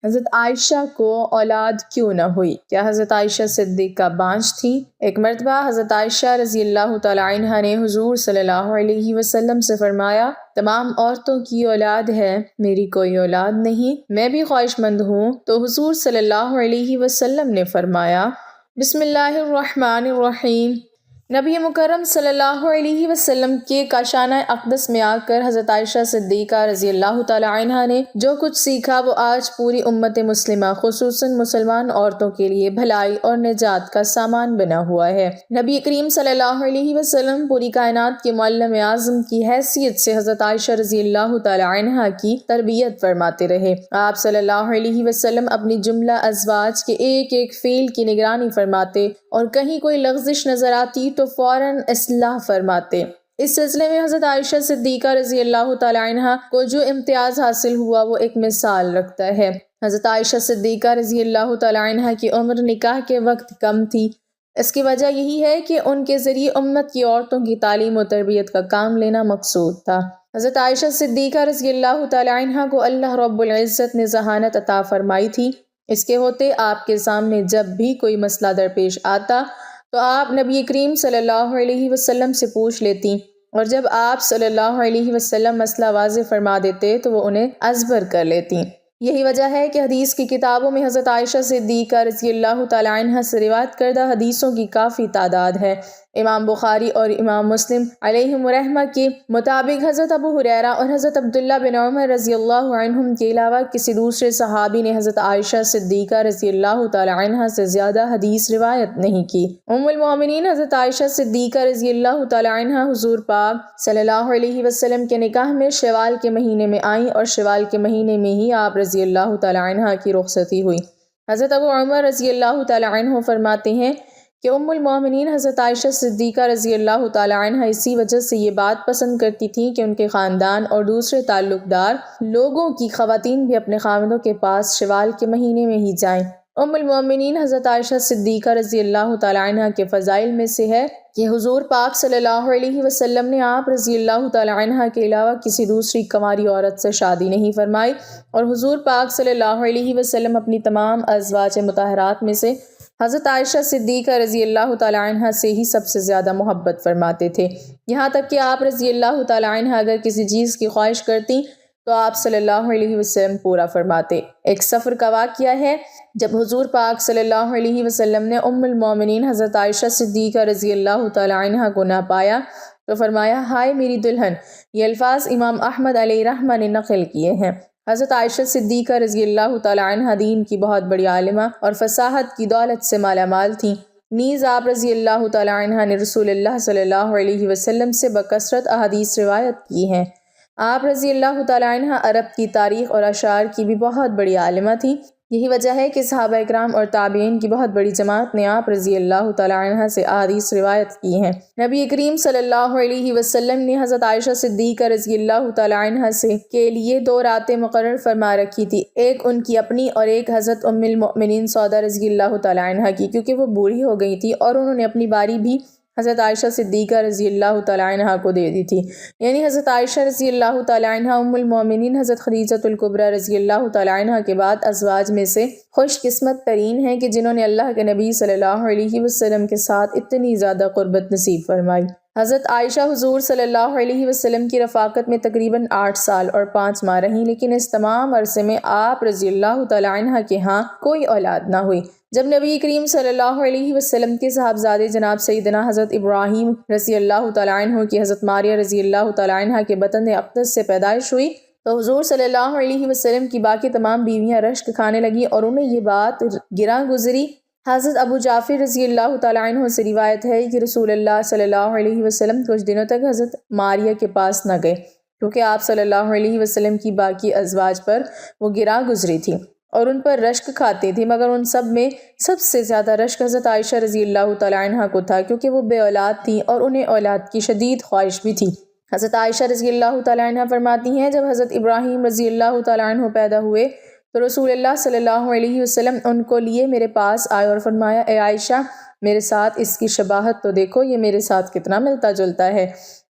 حضرت عائشہ کو اولاد کیوں نہ ہوئی؟ کیا حضرت عائشہ صدیقہ بانجھ تھیں؟ ایک مرتبہ حضرت عائشہ رضی اللہ تعالیٰ عنہ نے حضور صلی اللہ علیہ وسلم سے فرمایا، تمام عورتوں کی اولاد ہے، میری کوئی اولاد نہیں، میں بھی خواہش مند ہوں۔ تو حضور صلی اللہ علیہ وسلم نے فرمایا، بسم اللہ الرحمن الرحیم۔ نبی مکرم صلی اللہ علیہ وسلم کے کاشانہ اقدس میں آ کر حضرت عائشہ صدیقہ رضی اللہ تعالی عنہا نے جو کچھ سیکھا وہ آج پوری امت مسلمہ خصوصاً مسلمان عورتوں کے لیے بھلائی اور نجات کا سامان بنا ہوا ہے۔ نبی کریم صلی اللہ علیہ وسلم پوری کائنات کے معلم اعظم کی حیثیت سے حضرت عائشہ رضی اللہ تعالی عنہا کی تربیت فرماتے رہے۔ آپ صلی اللہ علیہ وسلم اپنی جملہ ازواج کے ایک ایک فعل کی نگرانی فرماتے اور کہیں کوئی لغزش نظر آتی تو فوراً اصلاح فرماتے۔ اس سلسلے میں حضرت عائشہ صدیقہ رضی اللہ تعالی عنہا کو جو امتیاز حاصل ہوا وہ ایک مثال رکھتا ہے۔ حضرت عائشہ صدیقہ رضی اللہ تعالی عنہا کی عمر نکاح کے وقت کم تھی۔ اس کی وجہ یہی ہے کہ ان کے ذریعے امت کی عورتوں کی تعلیم و تربیت کا کام لینا مقصود تھا۔ حضرت عائشہ صدیقہ رضی اللہ تعالی عنہا کو اللہ رب العزت نے ذہانت عطا فرمائی تھی۔ اس کے ہوتے آپ کے سامنے جب بھی کوئی مسئلہ درپیش آتا تو آپ نبی کریم صلی اللہ علیہ وسلم سے پوچھ لیتی، اور جب آپ صلی اللہ علیہ وسلم مسئلہ واضح فرما دیتے تو وہ انہیں ازبر کر لیتی۔ یہی وجہ ہے کہ حدیث کی کتابوں میں حضرت عائشہ صدیقہ رضی اللہ تعالی عنہا سے روایت کردہ حدیثوں کی کافی تعداد ہے۔ امام بخاری اور امام مسلم علیہم الرحمہ کے مطابق حضرت ابو ہریرہ اور حضرت عبداللہ بن عمر رضی اللہ عنہم کے علاوہ کسی دوسرے صحابی نے حضرت عائشہ صدیقہ رضی اللہ تعالی عنہا سے زیادہ حدیث روایت نہیں کی۔ ام المومنین حضرت عائشہ صدیقہ رضی اللہ تعالی عنہا حضور پاک صلی اللہ علیہ وسلم کے نکاح میں شوال کے مہینے میں آئیں اور شوال کے مہینے میں ہی آپ رضی اللہ تعالی عنہا کی رخصتی ہوئی۔ حضرت ابو عمر رضی اللہ تعالی عنہ فرماتے ہیں کہ ام المومنین حضرت عائشہ صدیقہ رضی اللہ تعالی عنہا اسی وجہ سے یہ بات پسند کرتی تھیں کہ ان کے خاندان اور دوسرے تعلق دار لوگوں کی خواتین بھی اپنے خاوندوں کے پاس شوال کے مہینے میں ہی جائیں۔ ام المومنین حضرت عائشہ صدیقہ رضی اللہ تعالی عنہا کے فضائل میں سے ہے کہ حضور پاک صلی اللہ علیہ وسلم نے آپ رضی اللہ تعالی عنہا کے علاوہ کسی دوسری کنواری عورت سے شادی نہیں فرمائی، اور حضور پاک صلی اللہ علیہ وسلم اپنی تمام ازواج مطہرات میں سے حضرت عائشہ صدیقہ رضی اللہ تعالی عنہا سے ہی سب سے زیادہ محبت فرماتے تھے، یہاں تک کہ آپ رضی اللہ تعالی عنہا اگر کسی چیز کی خواہش کرتی تو آپ صلی اللہ علیہ وسلم پورا فرماتے۔ ایک سفر کا واقعہ ہے جب حضور پاک صلی اللہ علیہ وسلم نے ام المومنین حضرت عائشہ صدیقہ رضی اللہ تعالی عنہا کو نہ پایا تو فرمایا، ہائے میری دلہن۔ یہ الفاظ امام احمد علیہ رحمہ نے نقل کیے ہیں۔ حضرت عائشہ صدیقہ رضی اللہ تعالی عنہا دین کی بہت بڑی عالمہ اور فصاحت کی دولت سے مالا مال تھیں۔ نیز آپ رضی اللہ تعالی عنہا نے رسول اللہ صلی اللہ علیہ وسلم سے بکثرت احادیث روایت کی ہیں۔ آپ رضی اللہ تعالی عنہا عرب کی تاریخ اور اشعار کی بھی بہت بڑی عالمہ تھیں۔ یہی وجہ ہے کہ صحابہ اکرام اور تابعین کی بہت بڑی جماعت نے آپ رضی اللہ تعالی عنہا سے احادیث روایت کی ہیں۔ نبی کریم صلی اللہ علیہ وسلم نے حضرت عائشہ صدیقہ رضی اللہ تعالی عنہا سے کے لیے 2 راتیں مقرر فرما رکھی تھی، ایک ان کی اپنی اور ایک حضرت ام المؤمنین سودا رضی اللہ تعالی عنہا کی، کیونکہ وہ بوڑھی ہو گئی تھی اور انہوں نے اپنی باری بھی حضرت عائشہ صدیقہ رضی اللہ تعالی عنہا کو دے دی تھی۔ یعنی حضرت عائشہ رضی اللہ تعالی عنہا ام المومنین حضرت خدیجہ الکبریٰ رضی اللہ تعالی عنہا کے بعد ازواج میں سے خوش قسمت ترین ہیں کہ جنہوں نے اللہ کے نبی صلی اللہ علیہ وسلم کے ساتھ اتنی زیادہ قربت نصیب فرمائی۔ حضرت عائشہ حضور صلی اللہ علیہ وسلم کی رفاقت میں تقریباً 8 سال اور 5 ماہ رہیں، لیکن اس تمام عرصے میں آپ رضی اللہ تعالی عنہا کے ہاں کوئی اولاد نہ ہوئی۔ جب نبی کریم صلی اللہ علیہ وسلم کے صاحبزادے جناب سیدنا حضرت ابراہیم رضی اللہ تعالی عنہ کی حضرت ماریہ رضی اللہ تعالی عنہا کے بطن اقدس سے پیدائش ہوئی تو حضور صلی اللہ علیہ وسلم کی باقی تمام بیویاں رشک کھانے لگیں اور انہیں یہ بات گراں گزری۔ حضرت ابو جعفر رضی اللہ تعالی عنہ سے روایت ہے کہ رسول اللہ صلی اللہ علیہ وسلم کچھ دنوں تک حضرت ماریہ کے پاس نہ گئے، کیونکہ آپ صلی اللہ علیہ وسلم کی باقی ازواج پر وہ گراں گزری تھی اور ان پر رشک کھاتے تھے، مگر ان سب میں سب سے زیادہ رشک حضرت عائشہ رضی اللہ تعالی عنہا کو تھا، کیونکہ وہ بے اولاد تھیں اور انہیں اولاد کی شدید خواہش بھی تھی۔ حضرت عائشہ رضی اللہ تعالی عنہا فرماتی ہیں، جب حضرت ابراہیم رضی اللہ تعالی عنہ پیدا ہوئے تو رسول اللہ صلی اللہ علیہ وسلم ان کو لیے میرے پاس آئے اور فرمایا، اے عائشہ، میرے ساتھ اس کی شباہت تو دیکھو، یہ میرے ساتھ کتنا ملتا جلتا ہے۔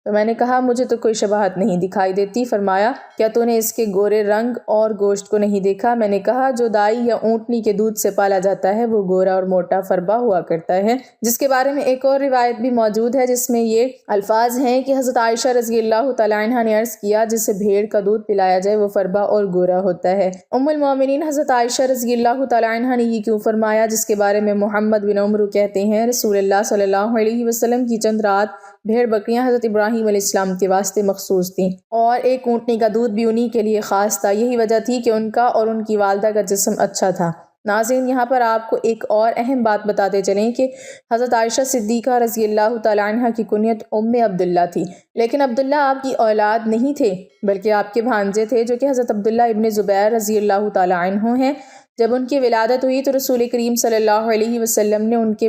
تو میں نے کہا مجھے تو کوئی شباہت نہیں دکھائی دیتی۔ فرمایا کیا تو نے اس کے گورے رنگ اور گوشت کو نہیں دیکھا؟ میں نے کہا جو دائی یا اونٹنی کے دودھ سے پالا جاتا ہے وہ گورا اور موٹا فربا ہوا کرتا ہے، جس کے بارے میں ایک اور روایت بھی موجود ہے جس میں یہ الفاظ ہیں کہ حضرت عائشہ رضی اللہ تعالیٰ عنہ نے عرض کیا جسے بھیڑ کا دودھ پلایا جائے وہ فربا اور گورا ہوتا ہے۔ ام المومنین حضرت عائشہ رضی اللہ تعالیٰ عنہ نے یہ کیوں فرمایا، جس کے بارے میں محمد بن عمرو کہتے ہیں رسول اللہ صلی اللہ علیہ وسلم کی چند رات بھیڑ بکریاں حضرت ابراہیم علیہ السلام کے واسطے مخصوص تھیں اور ایک اونٹنی کا دودھ بھی انہی کے لیے خاص تھا، یہی وجہ تھی کہ ان کا اور ان کی والدہ کا جسم اچھا تھا۔ ناظرین، یہاں پر آپ کو ایک اور اہم بات بتاتے چلیں کہ حضرت عائشہ صدیقہ رضی اللہ تعالیٰ عنہ کی کنیت ام عبداللہ تھی، لیکن عبداللہ آپ کی اولاد نہیں تھے بلکہ آپ کے بھانجے تھے جو کہ حضرت عبداللہ ابن زبیر رضی اللہ تعالیٰ عنہ ہیں۔ جب ان کی ولادت ہوئی تو رسول کریم صلی اللہ علیہ وسلم نے ان کے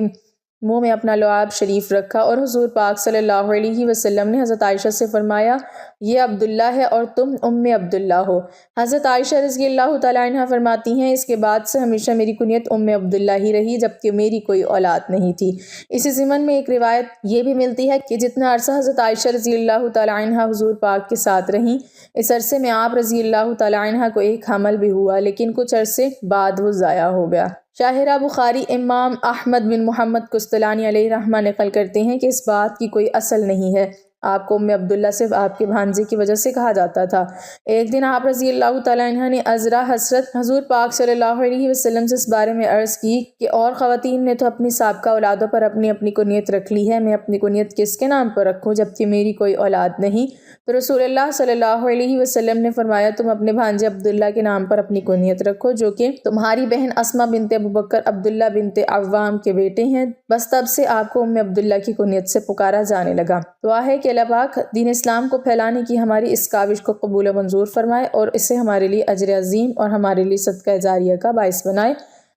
منہ میں اپنا لعاب شریف رکھا اور حضور پاک صلی اللہ علیہ وسلم نے حضرت عائشہ سے فرمایا یہ عبداللہ ہے اور تم ام عبداللہ ہو۔ حضرت عائشہ رضی اللہ تعالیٰ عنہ فرماتی ہیں اس کے بعد سے ہمیشہ میری کنیت ام عبداللہ ہی رہی جبکہ میری کوئی اولاد نہیں تھی۔ اسی ضمن میں ایک روایت یہ بھی ملتی ہے کہ جتنا عرصہ حضرت عائشہ رضی اللہ تعالیٰ عنہ حضور پاک کے ساتھ رہیں، اس عرصے میں آپ رضی اللہ تعالیٰ عنہ کو ایک حمل بھی ہوا لیکن کچھ عرصے بعد وہ ضائع ہو گیا۔ شاہرہ بخاری امام احمد بن محمد قسطلانی علیہ رحمہ نقل کرتے ہیں کہ اس بات کی کوئی اصل نہیں ہے، آپ کو ام عبداللہ صرف آپ کے بھانجے کی وجہ سے کہا جاتا تھا۔ ایک دن آپ رضی اللہ تعالیٰ عنہ نے عذرا حضرت حضور پاک صلی اللہ علیہ وسلم سے اس بارے میں عرض کی کہ اور خواتین نے تو اپنی سابقہ اولادوں پر اپنی اپنی کنیت رکھ لی ہے، میں اپنی کنیت کس کے نام پر رکھوں جبکہ میری کوئی اولاد نہیں؟ تو رسول اللہ صلی اللہ علیہ وسلم نے فرمایا تم اپنے بھانجے عبداللہ کے نام پر اپنی کنیت رکھو جو کہ تمہاری بہن اسما بنت ابوبکر عبداللہ بنت عوام کے بیٹے ہیں۔ بس تب سے آپ کو ام عبداللہ کی کنیت سے پکارا جانے لگا۔ دعا ہے کہ اللہ پاک دین اسلام کو پھیلانے کی ہماری اس کاوش کو قبول و منظور فرمائے اور اسے ہمارے لیے اجر عظیم اور ہمارے لیے صدقہ جاریہ کا باعث بنائے،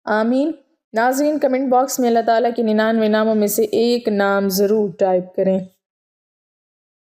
آمین۔ ناظرین، کمنٹ باکس میں اللہ تعالیٰ کے 99 ناموں میں سے ایک نام ضرور ٹائپ کریں۔